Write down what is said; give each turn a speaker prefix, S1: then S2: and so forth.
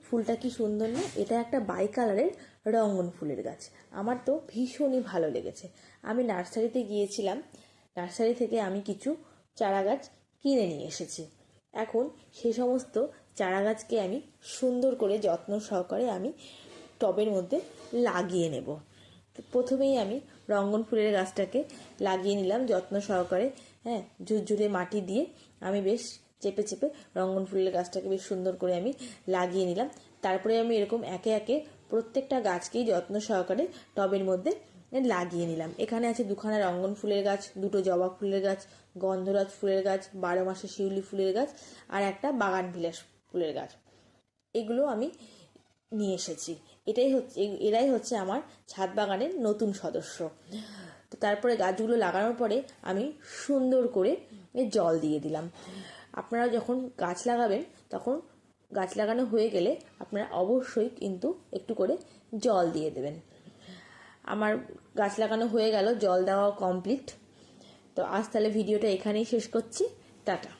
S1: ফুলটা কি সুন্দর না? এটা একটা বাই কালারের রঙ্গন ফুলের গাছ। আমার তো ভীষণই ভালো লেগেছে। আমি নার্সারিতে গিয়েছিলাম, নার্সারি থেকে আমি কিছু চারা গাছ কিনে নিয়ে এসেছি। এখন সে সমস্ত চারা গাছকে আমি সুন্দর করে যত্ন সহকারে আমি টবের মধ্যে লাগিয়ে নেব। প্রথমেই আমি রঙ্গন ফুলের গাছটাকে লাগিয়ে নিলাম যত্ন সহকারে। হ্যাঁ, ঝুরঝুরে মাটি দিয়ে আমি বেশ চেপে চেপে রঙ্গন ফুলের গাছটাকে বেশ সুন্দর করে আমি লাগিয়ে নিলাম। তারপরে আমি এরকম একে একে প্রত্যেকটা গাছকেই যত্ন সহকারে টবের মধ্যে লাগিয়ে নিলাম। এখানে আছে দুখানা রঙ্গন ফুলের গাছ, দুটো জবা ফুলের গাছ, গন্ধরাজ ফুলের গাছ, 12 মাসে শিউলি ফুলের গাছ, আর একটা বাগান বিলাস ফুলের গাছ। এগুলো আমি নিয়ে এসেছি। এরাই হচ্ছে আমার ছাদ বাগানের নতুন সদস্য। তো তারপরে গাছগুলো লাগানোর পরে আমি সুন্দর করে জল দিয়ে দিলাম। আপনারা যখন গাছ লাগাবেন তখন গাছ লাগানো হয়ে গেলে আপনারা অবশ্যই কিন্তু একটু করে জল দিয়ে দেবেন। আমার গাছ লাগানো হয়ে গেল, জল দেওয়া কমপ্লিট। তো আজ তাহলে ভিডিওটা এখানেই শেষ করছি। টাটা।